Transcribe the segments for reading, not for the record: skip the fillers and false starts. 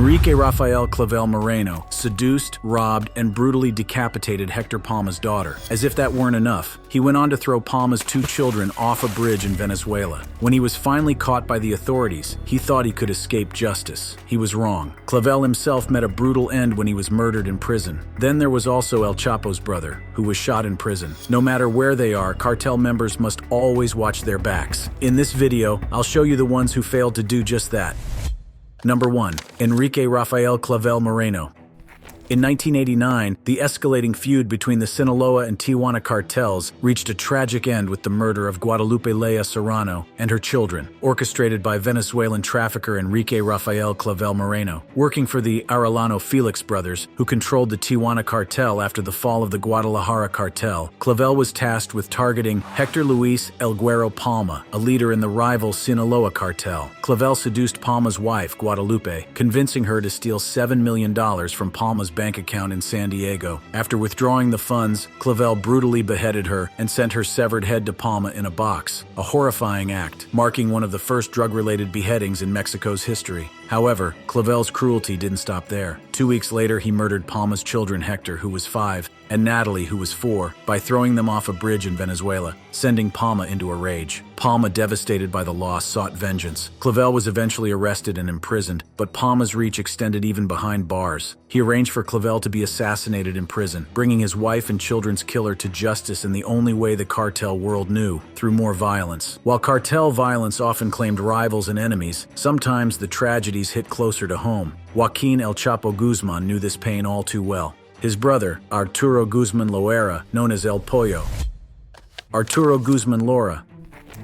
Enrique Rafael Clavel Moreno seduced, robbed, and brutally decapitated Hector Palma's daughter. As if that weren't enough, he went on to throw Palma's 2 children off a bridge in Venezuela. When he was finally caught by the authorities, he thought he could escape justice. He was wrong. Clavel himself met a brutal end when he was murdered in prison. Then there was also El Chapo's brother, who was shot in prison. No matter where they are, cartel members must always watch their backs. In this video, I'll show you the ones who failed to do just that. Number 1. Enrique Rafael Clavel Moreno. In 1989, the escalating feud between the Sinaloa and Tijuana cartels reached a tragic end with the murder of Guadalupe Lea Serrano and her children, orchestrated by Venezuelan trafficker Enrique Rafael Clavel Moreno. Working for the Arellano Felix brothers, who controlled the Tijuana cartel after the fall of the Guadalajara cartel, Clavel was tasked with targeting Hector Luis El Güero Palma, a leader in the rival Sinaloa cartel. Clavel seduced Palma's wife, Guadalupe, convincing her to steal $7 million from Palma's bank account in San Diego. After withdrawing the funds, Clavel brutally beheaded her and sent her severed head to Palma in a box, a horrifying act, marking one of the first drug-related beheadings in Mexico's history. However, Clavel's cruelty didn't stop there. 2 weeks later, he murdered Palma's children, Hector, who was 5, and Natalie, who was 4, by throwing them off a bridge in Venezuela, sending Palma into a rage. Palma, devastated by the loss, sought vengeance. Clavel was eventually arrested and imprisoned, but Palma's reach extended even behind bars. He arranged for Clavel to be assassinated in prison, bringing his wife and children's killer to justice in the only way the cartel world knew, through more violence. While cartel violence often claimed rivals and enemies, sometimes the tragedies hit closer to home. Joaquin El Chapo Guzman knew this pain all too well. His brother, Arturo Guzman Loera, known as El Pollo. Arturo Guzman Loera.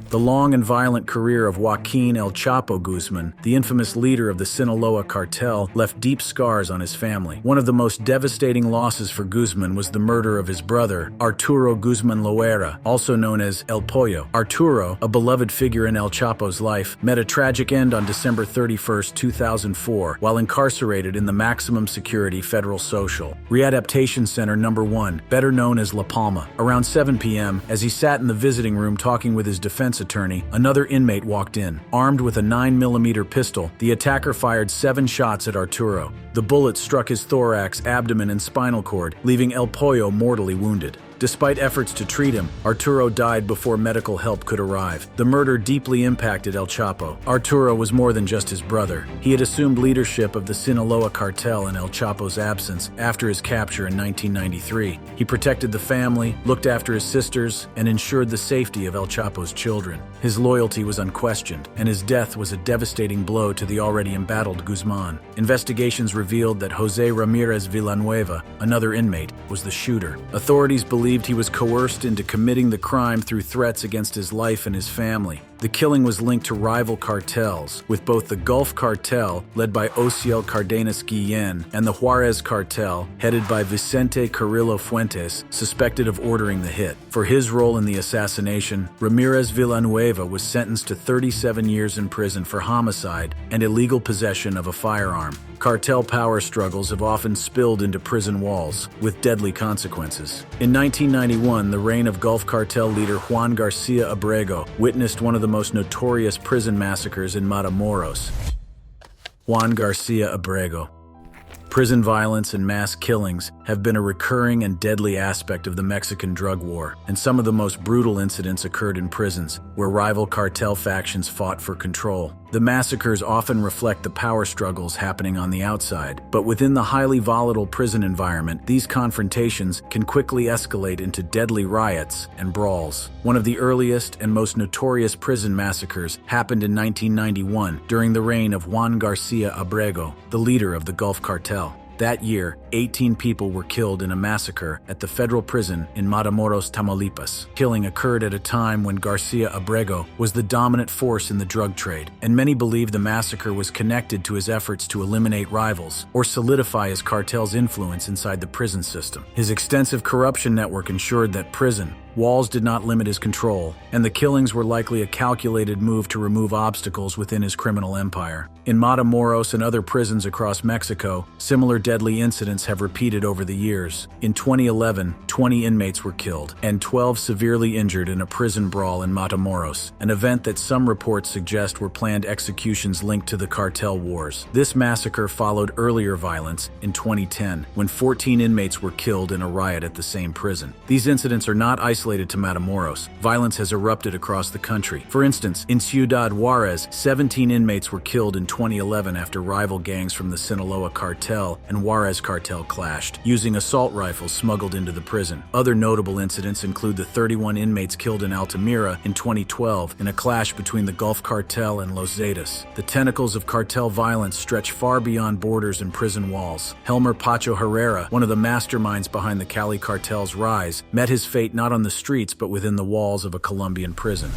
The long and violent career of Joaquin El Chapo Guzman, the infamous leader of the Sinaloa cartel, left deep scars on his family. One of the most devastating losses for Guzman was the murder of his brother, Arturo Guzman Loera, also known as El Pollo. Arturo, a beloved figure in El Chapo's life, met a tragic end on December 31, 2004, while incarcerated in the maximum security Federal Social Readaptation Center No. 1, better known as La Palma. Around 7 p.m., as he sat in the visiting room talking with his defense attorney, another inmate walked in. Armed with a 9mm pistol, the attacker fired 7 shots at Arturo. The bullet struck his thorax, abdomen, and spinal cord, leaving El Pollo mortally wounded. Despite efforts to treat him, Arturo died before medical help could arrive. The murder deeply impacted El Chapo. Arturo was more than just his brother. He had assumed leadership of the Sinaloa cartel in El Chapo's absence after his capture in 1993. He protected the family, looked after his sisters, and ensured the safety of El Chapo's children. His loyalty was unquestioned, and his death was a devastating blow to the already embattled Guzman. Investigations revealed that Jose Ramirez Villanueva, another inmate, was the shooter. Authorities believed he was coerced into committing the crime through threats against his life and his family. The killing was linked to rival cartels, with both the Gulf Cartel, led by Ociel Cardenas Guillen, and the Juarez Cartel, headed by Vicente Carrillo Fuentes, suspected of ordering the hit. For his role in the assassination, Ramirez Villanueva was sentenced to 37 years in prison for homicide and illegal possession of a firearm. Cartel power struggles have often spilled into prison walls, with deadly consequences. In 1991, the reign of Gulf Cartel leader Juan Garcia Abrego witnessed one of the most notorious prison massacres in Matamoros. Juan Garcia Abrego. Prison violence and mass killings have been a recurring and deadly aspect of the Mexican drug war, and some of the most brutal incidents occurred in prisons, where rival cartel factions fought for control. The massacres often reflect the power struggles happening on the outside, but within the highly volatile prison environment, these confrontations can quickly escalate into deadly riots and brawls. One of the earliest and most notorious prison massacres happened in 1991 during the reign of Juan Garcia Abrego, the leader of the Gulf Cartel. That year, 18 people were killed in a massacre at the federal prison in Matamoros, Tamaulipas. Killing occurred at a time when Garcia Abrego was the dominant force in the drug trade, and many believe the massacre was connected to his efforts to eliminate rivals or solidify his cartel's influence inside the prison system. His extensive corruption network ensured that prison walls did not limit his control, and the killings were likely a calculated move to remove obstacles within his criminal empire. In Matamoros and other prisons across Mexico, similar deadly incidents have repeated over the years. In 2011, 20 inmates were killed, and 12 severely injured in a prison brawl in Matamoros, an event that some reports suggest were planned executions linked to the cartel wars. This massacre followed earlier violence in 2010, when 14 inmates were killed in a riot at the same prison. These incidents are not isolated to Matamoros. Violence has erupted across the country. For instance, in Ciudad Juarez, 17 inmates were killed in 2011 after rival gangs from the Sinaloa Cartel and Juarez Cartel clashed, using assault rifles smuggled into the prison. Other notable incidents include the 31 inmates killed in Altamira in 2012 in a clash between the Gulf Cartel and Los Zetas. The tentacles of cartel violence stretch far beyond borders and prison walls. Helmer Pacho Herrera, one of the masterminds behind the Cali cartel's rise, met his fate not on the streets but within the walls of a Colombian prison.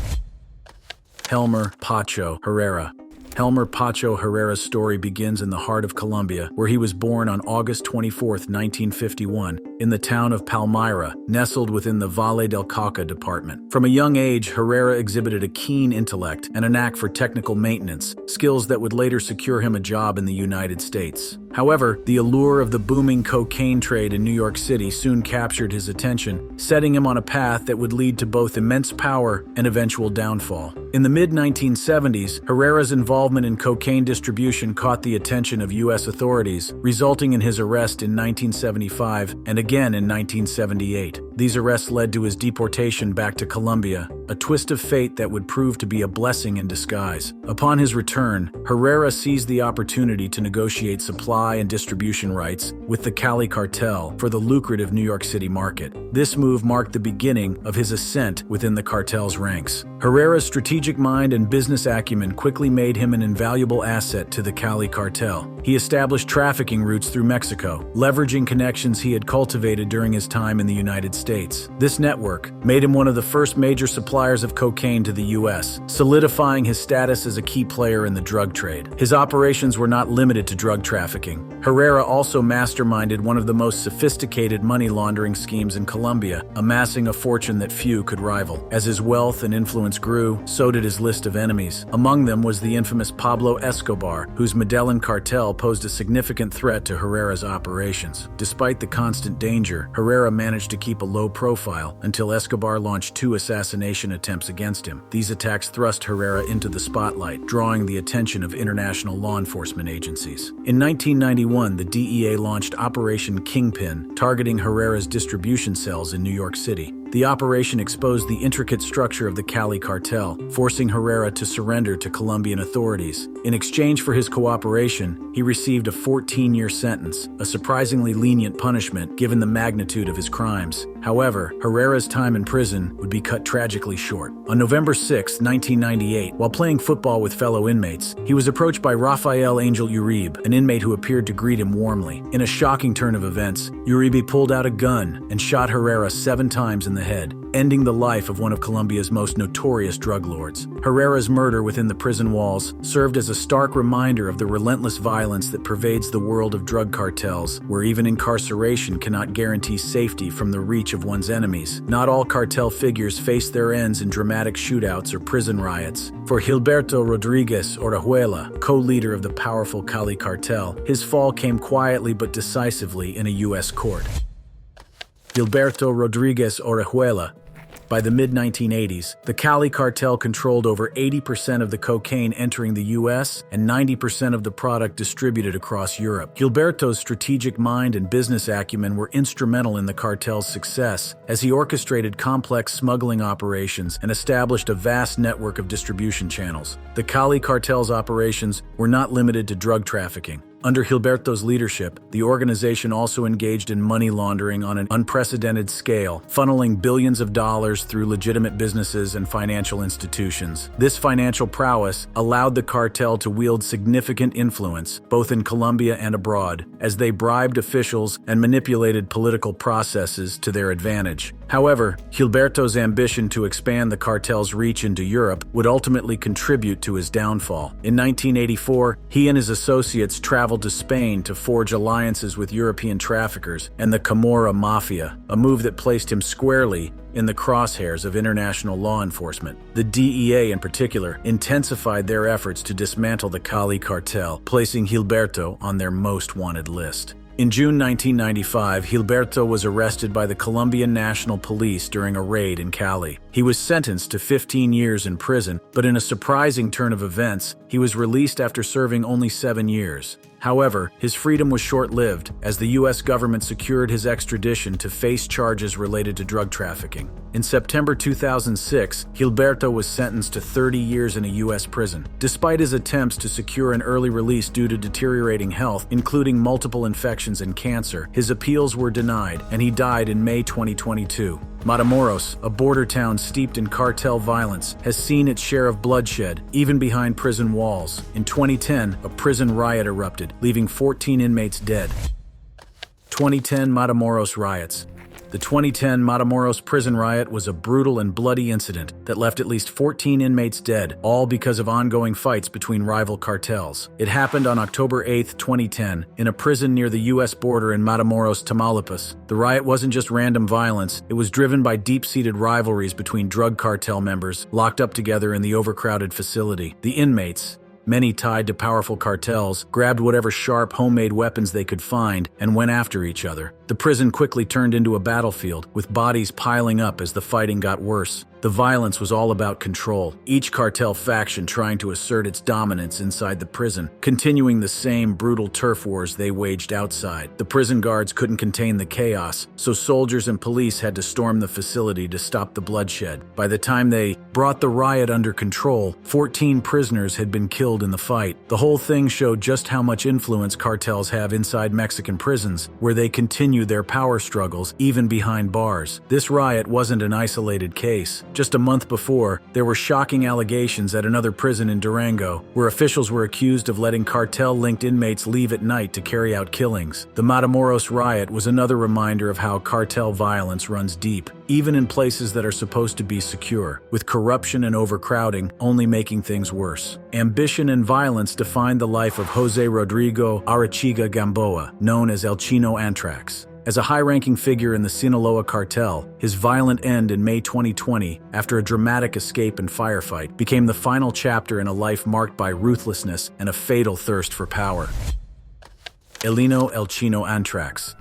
Helmer Pacho Herrera. Helmer Pacho Herrera's story begins in the heart of Colombia, where he was born on August 24, 1951, in the town of Palmyra, nestled within the Valle del Cauca department. From a young age, Herrera exhibited a keen intellect and a knack for technical maintenance, skills that would later secure him a job in the United States. However, the allure of the booming cocaine trade in New York City soon captured his attention, setting him on a path that would lead to both immense power and eventual downfall. In the mid-1970s, Herrera's involvement in cocaine distribution caught the attention of U.S. authorities, resulting in his arrest in 1975 and again in 1978. These arrests led to his deportation back to Colombia, a twist of fate that would prove to be a blessing in disguise. Upon his return, Herrera seized the opportunity to negotiate supply and distribution rights with the Cali cartel for the lucrative New York City market. This move marked the beginning of his ascent within the cartel's ranks. Herrera's strategic mind and business acumen quickly made him an invaluable asset to the Cali cartel. He established trafficking routes through Mexico, leveraging connections he had cultivated during his time in the United States. This network made him one of the first major suppliers of cocaine to the U.S., solidifying his status as a key player in the drug trade. His operations were not limited to drug trafficking. Herrera also masterminded one of the most sophisticated money laundering schemes in Colombia, amassing a fortune that few could rival. As his wealth and influence grew, so did his list of enemies. Among them was the infamous Pablo Escobar, whose Medellin cartel posed a significant threat to Herrera's operations. Despite the constant danger, Herrera managed to keep a low profile until Escobar launched 2 assassination attempts against him. These attacks thrust Herrera into the spotlight, drawing the attention of international law enforcement agencies. In 1991, the DEA launched Operation Kingpin, targeting Herrera's distribution cells in New York City. The operation exposed the intricate structure of the Cali cartel, forcing Herrera to surrender to Colombian authorities. In exchange for his cooperation, he received a 14-year sentence, a surprisingly lenient punishment given the magnitude of his crimes. However, Herrera's time in prison would be cut tragically short. On November 6, 1998, while playing football with fellow inmates, he was approached by Rafael Angel Uribe, an inmate who appeared to greet him warmly. In a shocking turn of events, Uribe pulled out a gun and shot Herrera 7 times in the head, ending the life of one of Colombia's most notorious drug lords. Herrera's murder within the prison walls served as a stark reminder of the relentless violence that pervades the world of drug cartels, where even incarceration cannot guarantee safety from the reach of one's enemies. Not all cartel figures face their ends in dramatic shootouts or prison riots. For Gilberto Rodriguez Orejuela, co-leader of the powerful Cali cartel, his fall came quietly but decisively in a U.S. court. Gilberto Rodriguez Orejuela. By the mid-1980s, the Cali cartel controlled over 80% of the cocaine entering the U.S. and 90% of the product distributed across Europe. Gilberto's strategic mind and business acumen were instrumental in the cartel's success, as he orchestrated complex smuggling operations and established a vast network of distribution channels. The Cali cartel's operations were not limited to drug trafficking. Under Gilberto's leadership, the organization also engaged in money laundering on an unprecedented scale, funneling billions of dollars through legitimate businesses and financial institutions. This financial prowess allowed the cartel to wield significant influence, both in Colombia and abroad, as they bribed officials and manipulated political processes to their advantage. However, Gilberto's ambition to expand the cartel's reach into Europe would ultimately contribute to his downfall. In 1984, he and his associates traveled to Spain to forge alliances with European traffickers and the Camorra Mafia, a move that placed him squarely in the crosshairs of international law enforcement. The DEA, in particular, intensified their efforts to dismantle the Cali cartel, placing Gilberto on their most wanted list. In June 1995, Gilberto was arrested by the Colombian National Police during a raid in Cali. He was sentenced to 15 years in prison, but in a surprising turn of events, he was released after serving only 7 years. However, his freedom was short-lived, as the U.S. government secured his extradition to face charges related to drug trafficking. In September 2006, Gilberto was sentenced to 30 years in a U.S. prison. Despite his attempts to secure an early release due to deteriorating health, including multiple infections and cancer, his appeals were denied, and he died in May 2022. Matamoros, a border town steeped in cartel violence, has seen its share of bloodshed, even behind prison walls. In 2010, a prison riot erupted, leaving 14 inmates dead. 2010 Matamoros riots. The 2010 Matamoros prison riot was a brutal and bloody incident that left at least 14 inmates dead, all because of ongoing fights between rival cartels. It happened on October 8, 2010, in a prison near the U.S. border in Matamoros, Tamaulipas. The riot wasn't just random violence, it was driven by deep-seated rivalries between drug cartel members locked up together in the overcrowded facility. The inmates, many tied to powerful cartels, grabbed whatever sharp homemade weapons they could find and went after each other. The prison quickly turned into a battlefield, with bodies piling up as the fighting got worse. The violence was all about control, each cartel faction trying to assert its dominance inside the prison, continuing the same brutal turf wars they waged outside. The prison guards couldn't contain the chaos, so soldiers and police had to storm the facility to stop the bloodshed. By the time they brought the riot under control, 14 prisoners had been killed in the fight. The whole thing showed just how much influence cartels have inside Mexican prisons, where they continue their power struggles even behind bars. This riot wasn't an isolated case. Just a month before, there were shocking allegations at another prison in Durango, where officials were accused of letting cartel-linked inmates leave at night to carry out killings. The Matamoros riot was another reminder of how cartel violence runs deep, even in places that are supposed to be secure, with corruption and overcrowding only making things worse. Ambition and violence defined the life of Jose Rodrigo Arechiga Gamboa, known as El Chino Antrax. As a high-ranking figure in the Sinaloa cartel, his violent end in May 2020, after a dramatic escape and firefight, became the final chapter in a life marked by ruthlessness and a fatal thirst for power. Elino El Chino Antrax.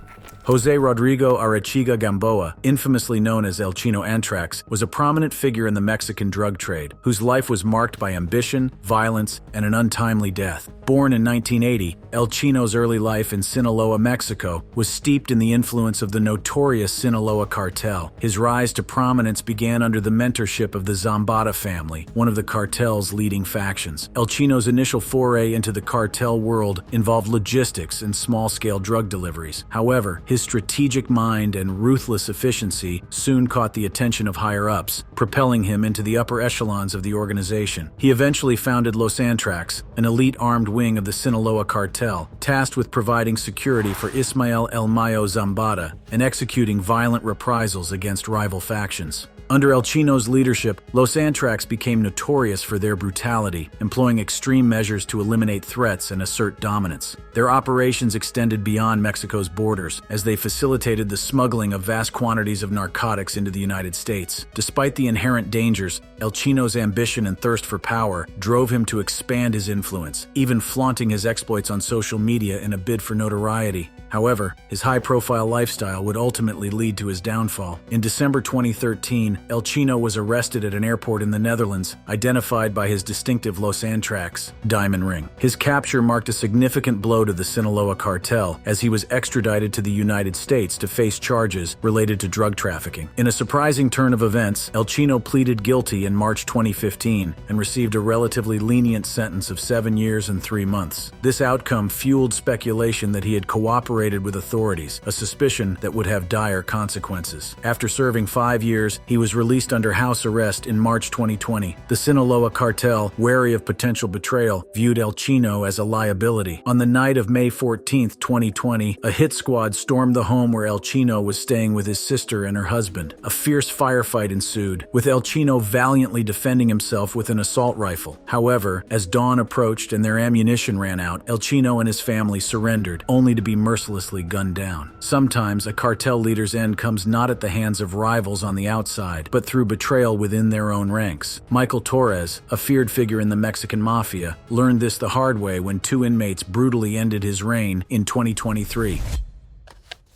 Jose Rodrigo Arechiga Gamboa, infamously known as El Chino Antrax, was a prominent figure in the Mexican drug trade, whose life was marked by ambition, violence, and an untimely death. Born in 1980, El Chino's early life in Sinaloa, Mexico, was steeped in the influence of the notorious Sinaloa cartel. His rise to prominence began under the mentorship of the Zambada family, one of the cartel's leading factions. El Chino's initial foray into the cartel world involved logistics and small-scale drug deliveries. However, his strategic mind and ruthless efficiency soon caught the attention of higher-ups, propelling him into the upper echelons of the organization. He eventually founded Los Antrax, an elite armed wing of the Sinaloa cartel, tasked with providing security for Ismael El Mayo Zambada and executing violent reprisals against rival factions. Under El Chino's leadership, Los Antrax became notorious for their brutality, employing extreme measures to eliminate threats and assert dominance. Their operations extended beyond Mexico's borders, as they facilitated the smuggling of vast quantities of narcotics into the United States. Despite the inherent dangers, El Chino's ambition and thirst for power drove him to expand his influence, even flaunting his exploits on social media in a bid for notoriety. However, his high-profile lifestyle would ultimately lead to his downfall. In December 2013, El Chino was arrested at an airport in the Netherlands, identified by his distinctive Los Antrax diamond ring. His capture marked a significant blow to the Sinaloa cartel, as he was extradited to the United States to face charges related to drug trafficking. In a surprising turn of events, El Chino pleaded guilty in March 2015 and received a relatively lenient sentence of 7 years and 3 months. This outcome fueled speculation that he had cooperated with authorities, a suspicion that would have dire consequences. After serving 5 years, he was released under house arrest in March 2020. The Sinaloa cartel, wary of potential betrayal, viewed El Chino as a liability. On the night of May 14, 2020, a hit squad stormed the home where El Chino was staying with his sister and her husband. A fierce firefight ensued, with El Chino valiantly defending himself with an assault rifle. However, as dawn approached and their ammunition ran out, El Chino and his family surrendered, only to be mercilessly gunned down. Sometimes a cartel leader's end comes not at the hands of rivals on the outside, but through betrayal within their own ranks. Michael Torres, a feared figure in the Mexican mafia, learned this the hard way when 2 inmates brutally ended his reign in 2023.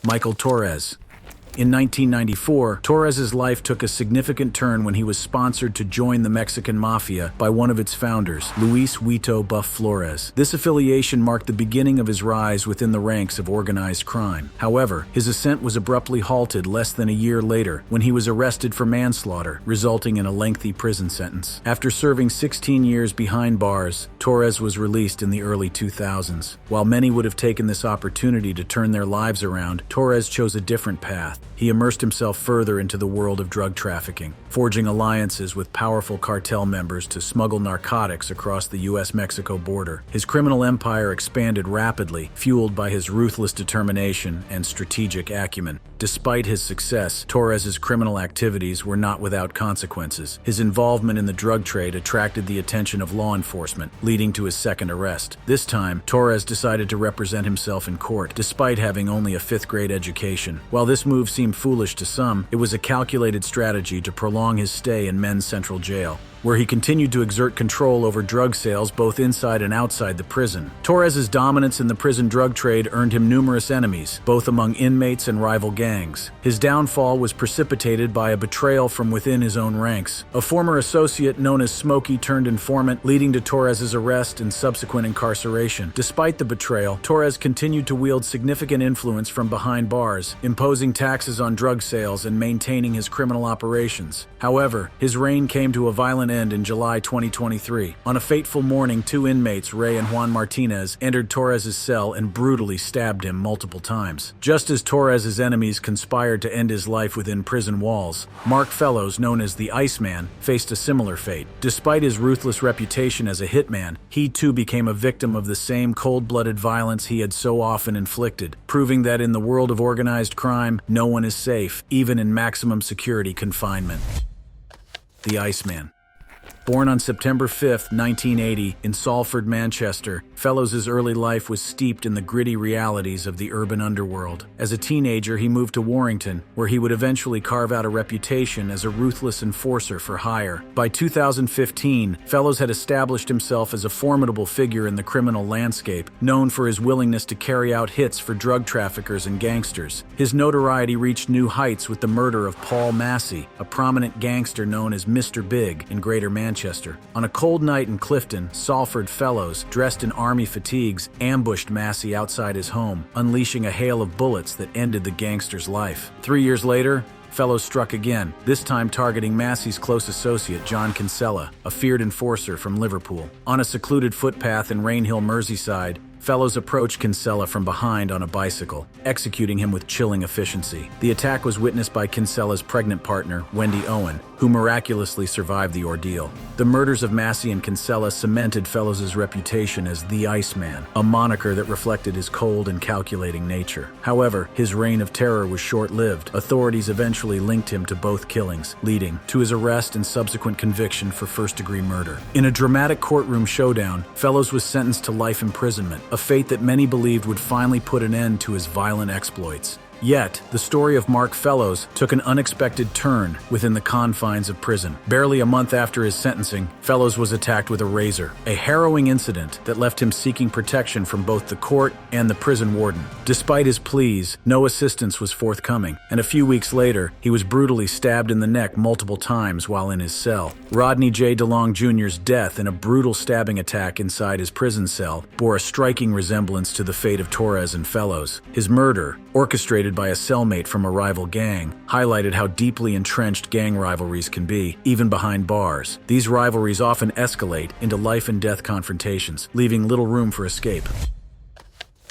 Michael Torres. In 1994, Torres's life took a significant turn when he was sponsored to join the Mexican Mafia by one of its founders, Luis Huito Buff Flores. This affiliation marked the beginning of his rise within the ranks of organized crime. However, his ascent was abruptly halted less than a year later when he was arrested for manslaughter, resulting in a lengthy prison sentence. After serving 16 years behind bars, Torres was released in the early 2000s. While many would have taken this opportunity to turn their lives around, Torres chose a different path. He immersed himself further into the world of drug trafficking, forging alliances with powerful cartel members to smuggle narcotics across the U.S.-Mexico border. His criminal empire expanded rapidly, fueled by his ruthless determination and strategic acumen. Despite his success, Torres's criminal activities were not without consequences. His involvement in the drug trade attracted the attention of law enforcement, leading to his second arrest. This time, Torres decided to represent himself in court, despite having only a fifth-grade education. While this move seemed foolish to some, it was a calculated strategy to prolong his stay in Men's Central Jail, where he continued to exert control over drug sales both inside and outside the prison. Torres's dominance in the prison drug trade earned him numerous enemies, both among inmates and rival gangs. His downfall was precipitated by a betrayal from within his own ranks. A former associate known as Smokey turned informant, leading to Torres's arrest and subsequent incarceration. Despite the betrayal, Torres continued to wield significant influence from behind bars, imposing taxes on drug sales and maintaining his criminal operations. However, his reign came to a violent end in July 2023. On a fateful morning, two inmates, Ray and Juan Martinez, entered Torres's cell and brutally stabbed him multiple times. Just as Torres's enemies conspired to end his life within prison walls, Mark Fellows, known as the Iceman, faced a similar fate. Despite his ruthless reputation as a hitman, he too became a victim of the same cold-blooded violence he had so often inflicted, proving that in the world of organized crime, no one is safe, even in maximum security confinement. The Iceman. Born on September 5, 1980, in Salford, Manchester, Fellows' early life was steeped in the gritty realities of the urban underworld. As a teenager, he moved to Warrington, where he would eventually carve out a reputation as a ruthless enforcer for hire. By 2015, Fellows had established himself as a formidable figure in the criminal landscape, known for his willingness to carry out hits for drug traffickers and gangsters. His notoriety reached new heights with the murder of Paul Massey, a prominent gangster known as Mr. Big in Greater Manchester. On a cold night in Clifton, Salford, Fellows, dressed in army fatigues, ambushed Massey outside his home, unleashing a hail of bullets that ended the gangster's life. 3 years later, Fellows struck again, this time targeting Massey's close associate, John Kinsella, a feared enforcer from Liverpool. On a secluded footpath in Rainhill, Merseyside, Fellows approached Kinsella from behind on a bicycle, executing him with chilling efficiency. The attack was witnessed by Kinsella's pregnant partner, Wendy Owen, who miraculously survived the ordeal. The murders of Massey and Kinsella cemented Fellows' reputation as the Iceman, a moniker that reflected his cold and calculating nature. However, his reign of terror was short-lived. Authorities eventually linked him to both killings, leading to his arrest and subsequent conviction for first-degree murder. In a dramatic courtroom showdown, Fellows was sentenced to life imprisonment, a fate that many believed would finally put an end to his violent exploits. Yet, the story of Mark Fellows took an unexpected turn within the confines of prison. Barely a month after his sentencing, Fellows was attacked with a razor, a harrowing incident that left him seeking protection from both the court and the prison warden. Despite his pleas, no assistance was forthcoming, and a few weeks later, he was brutally stabbed in the neck multiple times while in his cell. Rodney J. DeLong Jr.'s death in a brutal stabbing attack inside his prison cell bore a striking resemblance to the fate of Torres and Fellows. His murder, orchestrated by a cellmate from a rival gang, highlighted how deeply entrenched gang rivalries can be, even behind bars. These rivalries often escalate into life-and-death confrontations, leaving little room for escape.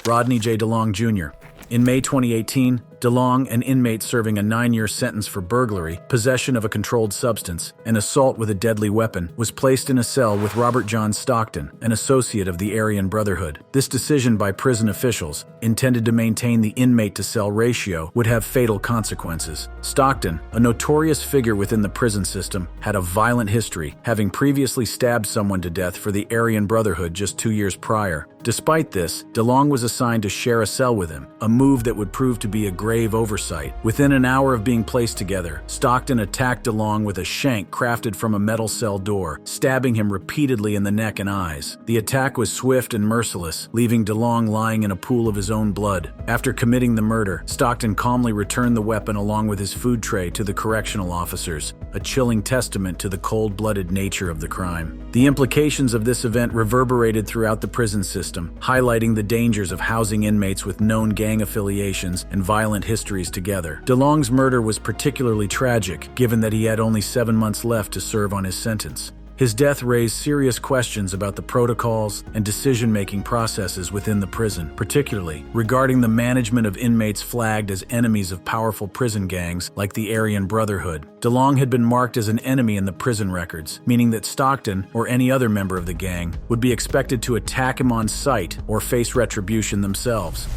Rodney J. DeLong Jr. In May 2018, DeLong, an inmate serving a 9-year sentence for burglary, possession of a controlled substance, and assault with a deadly weapon, was placed in a cell with Robert John Stockton, an associate of the Aryan Brotherhood. This decision by prison officials, intended to maintain the inmate-to-cell ratio, would have fatal consequences. Stockton, a notorious figure within the prison system, had a violent history, having previously stabbed someone to death for the Aryan Brotherhood just 2 years prior. Despite this, DeLong was assigned to share a cell with him, a move that would prove to be a great grave oversight. Within an hour of being placed together, Stockton attacked DeLong with a shank crafted from a metal cell door, stabbing him repeatedly in the neck and eyes. The attack was swift and merciless, leaving DeLong lying in a pool of his own blood. After committing the murder, Stockton calmly returned the weapon along with his food tray to the correctional officers, a chilling testament to the cold-blooded nature of the crime. The implications of this event reverberated throughout the prison system, highlighting the dangers of housing inmates with known gang affiliations and violent histories together. DeLong's murder was particularly tragic, given that he had only 7 months left to serve on his sentence. His death raised serious questions about the protocols and decision-making processes within the prison, particularly regarding the management of inmates flagged as enemies of powerful prison gangs like the Aryan Brotherhood. DeLong had been marked as an enemy in the prison records, meaning that Stockton, or any other member of the gang, would be expected to attack him on sight or face retribution themselves.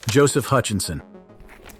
Joseph Hutchinson.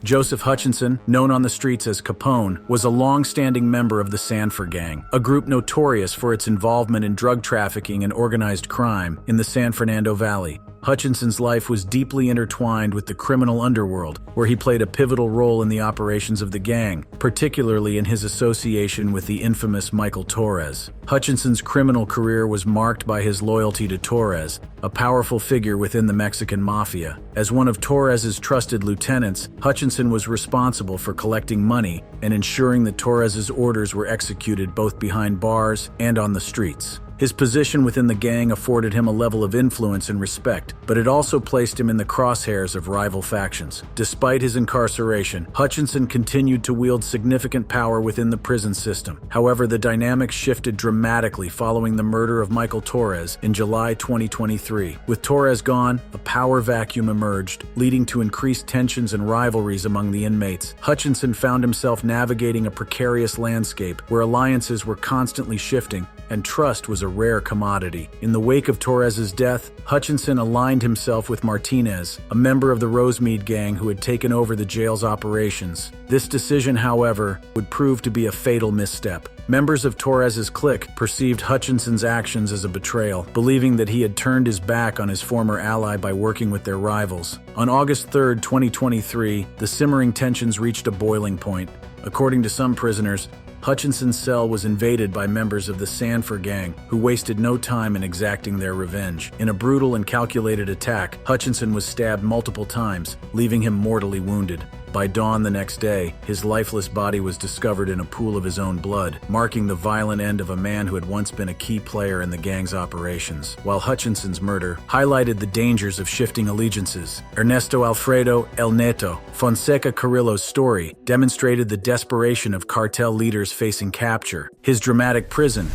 Joseph Hutchinson, known on the streets as Capone, was a long-standing member of the Sanford Gang, a group notorious for its involvement in drug trafficking and organized crime in the San Fernando Valley. Hutchinson's life was deeply intertwined with the criminal underworld, where he played a pivotal role in the operations of the gang, particularly in his association with the infamous Michael Torres. Hutchinson's criminal career was marked by his loyalty to Torres, a powerful figure within the Mexican mafia. As one of Torres's trusted lieutenants, Hutchinson was responsible for collecting money and ensuring that Torres's orders were executed both behind bars and on the streets. His position within the gang afforded him a level of influence and respect, but it also placed him in the crosshairs of rival factions. Despite his incarceration, Hutchinson continued to wield significant power within the prison system. However, the dynamics shifted dramatically following the murder of Michael Torres in July 2023. With Torres gone, a power vacuum emerged, leading to increased tensions and rivalries among the inmates. Hutchinson found himself navigating a precarious landscape where alliances were constantly shifting and trust was a rare commodity. In the wake of Torres's death, Hutchinson aligned himself with Martinez, a member of the Rosemead gang who had taken over the jail's operations. This decision, however, would prove to be a fatal misstep. Members of Torres's clique perceived Hutchinson's actions as a betrayal, believing that he had turned his back on his former ally by working with their rivals. On August 3, 2023, the simmering tensions reached a boiling point. According to some prisoners, Hutchinson's cell was invaded by members of the Sanford Gang, who wasted no time in exacting their revenge. In a brutal and calculated attack, Hutchinson was stabbed multiple times, leaving him mortally wounded. By dawn the next day, his lifeless body was discovered in a pool of his own blood, marking the violent end of a man who had once been a key player in the gang's operations. While Hutchinson's murder highlighted the dangers of shifting allegiances, Ernesto Alfredo El Neto Fonseca Carrillo's story demonstrated the desperation of cartel leaders facing capture. His dramatic prison.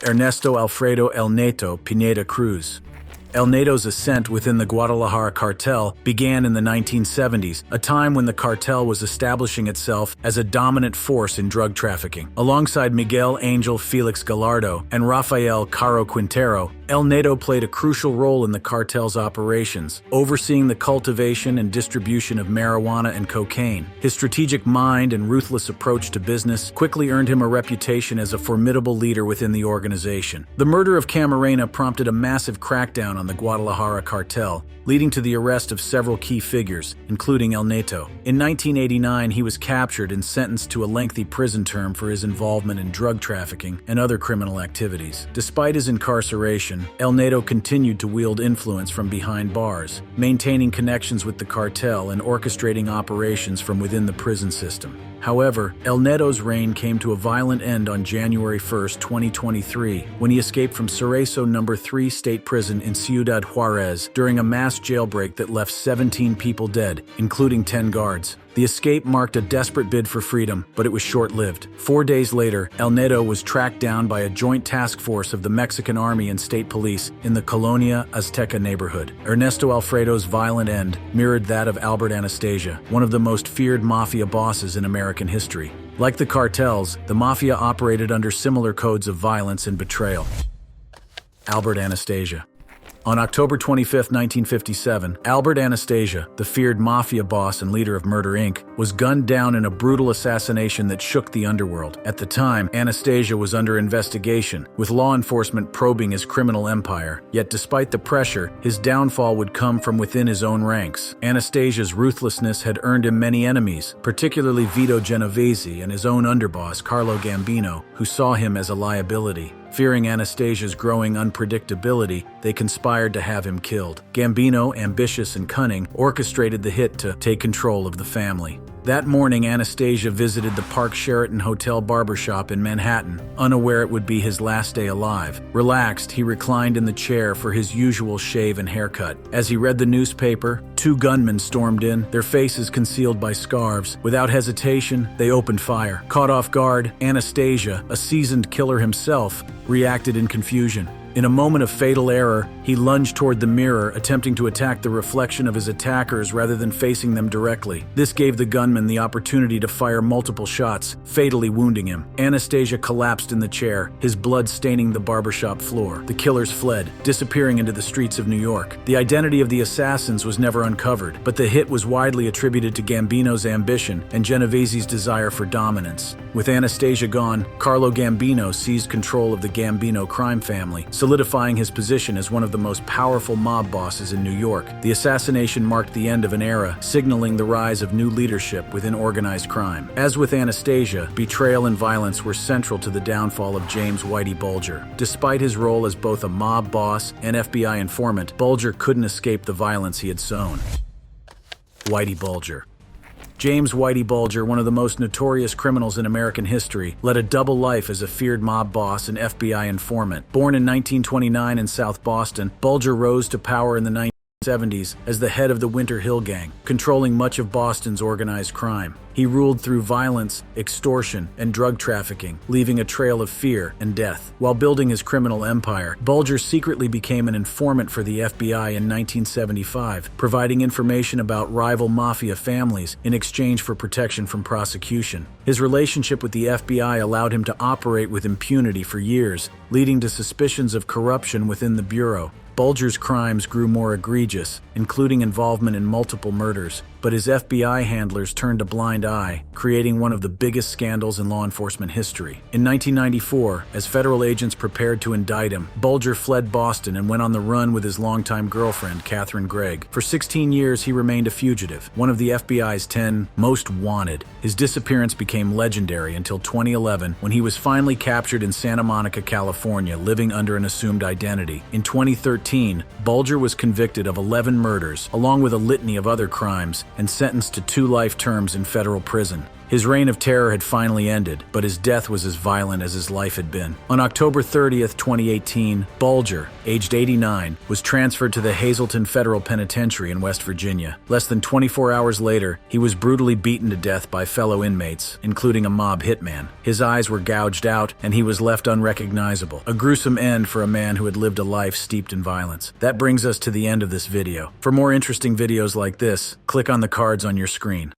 Ernesto Alfredo El Neto Pineda Cruz. El Neto's ascent within the Guadalajara cartel began in the 1970s, a time when the cartel was establishing itself as a dominant force in drug trafficking. Alongside Miguel Angel Felix Gallardo and Rafael Caro Quintero, El Neto played a crucial role in the cartel's operations, overseeing the cultivation and distribution of marijuana and cocaine. His strategic mind and ruthless approach to business quickly earned him a reputation as a formidable leader within the organization. The murder of Camarena prompted a massive crackdown on the Guadalajara cartel, leading to the arrest of several key figures, including El Neto. In 1989, he was captured and sentenced to a lengthy prison term for his involvement in drug trafficking and other criminal activities. Despite his incarceration, El Neto continued to wield influence from behind bars, maintaining connections with the cartel and orchestrating operations from within the prison system. However, El Neto's reign came to a violent end on January 1, 2023, when he escaped from Cerezo No. 3 State Prison in Ciudad Juarez during a mass jailbreak that left 17 people dead, including 10 guards. The escape marked a desperate bid for freedom, but it was short-lived. 4 days later, El Neto was tracked down by a joint task force of the Mexican Army and State Police in the Colonia Azteca neighborhood. Ernesto Alfredo's violent end mirrored that of Albert Anastasia, one of the most feared mafia bosses in American history. Like the cartels, the mafia operated under similar codes of violence and betrayal. Albert Anastasia. On October 25, 1957, Albert Anastasia, the feared mafia boss and leader of Murder Inc., was gunned down in a brutal assassination that shook the underworld. At the time, Anastasia was under investigation, with law enforcement probing his criminal empire. Yet despite the pressure, his downfall would come from within his own ranks. Anastasia's ruthlessness had earned him many enemies, particularly Vito Genovese and his own underboss, Carlo Gambino, who saw him as a liability. Fearing Anastasia's growing unpredictability, they conspired to have him killed. Gambino, ambitious and cunning, orchestrated the hit to take control of the family. That morning, Anastasia visited the Park Sheraton Hotel barbershop in Manhattan, unaware it would be his last day alive. Relaxed, he reclined in the chair for his usual shave and haircut. As he read the newspaper, two gunmen stormed in, their faces concealed by scarves. Without hesitation, they opened fire. Caught off guard, Anastasia, a seasoned killer himself, reacted in confusion. In a moment of fatal error, he lunged toward the mirror, attempting to attack the reflection of his attackers rather than facing them directly. This gave the gunman the opportunity to fire multiple shots, fatally wounding him. Anastasia collapsed in the chair, his blood staining the barbershop floor. The killers fled, disappearing into the streets of New York. The identity of the assassins was never uncovered, but the hit was widely attributed to Gambino's ambition and Genovese's desire for dominance. With Anastasia gone, Carlo Gambino seized control of the Gambino crime family, solidifying his position as one of the most powerful mob bosses in New York. The assassination marked the end of an era, signaling the rise of new leadership within organized crime. As with Anastasia, betrayal and violence were central to the downfall of James Whitey Bulger. Despite his role as both a mob boss and FBI informant, Bulger couldn't escape the violence he had sown. Whitey Bulger. James Whitey Bulger, one of the most notorious criminals in American history, led a double life as a feared mob boss and FBI informant. Born in 1929 in South Boston, Bulger rose to power in the 1970s as the head of the Winter Hill Gang, controlling much of Boston's organized crime. He ruled through violence, extortion, and drug trafficking, leaving a trail of fear and death. While building his criminal empire, Bulger secretly became an informant for the FBI in 1975, providing information about rival mafia families in exchange for protection from prosecution. His relationship with the FBI allowed him to operate with impunity for years, leading to suspicions of corruption within the bureau. Bulger's crimes grew more egregious, including involvement in multiple murders, but his FBI handlers turned a blind eye, creating one of the biggest scandals in law enforcement history. In 1994, as federal agents prepared to indict him, Bulger fled Boston and went on the run with his longtime girlfriend, Catherine Gregg. For 16 years, he remained a fugitive, one of the FBI's 10 most wanted. His disappearance became legendary until 2011, when he was finally captured in Santa Monica, California, living under an assumed identity. In 2013, Bulger was convicted of 11 murders, along with a litany of other crimes, and sentenced to 2 life terms in federal prison. His reign of terror had finally ended, but his death was as violent as his life had been. On October 30th, 2018, Bulger, aged 89, was transferred to the Hazleton Federal Penitentiary in West Virginia. Less than 24 hours later, he was brutally beaten to death by fellow inmates, including a mob hitman. His eyes were gouged out, and he was left unrecognizable. A gruesome end for a man who had lived a life steeped in violence. That brings us to the end of this video. For more interesting videos like this, click on the cards on your screen.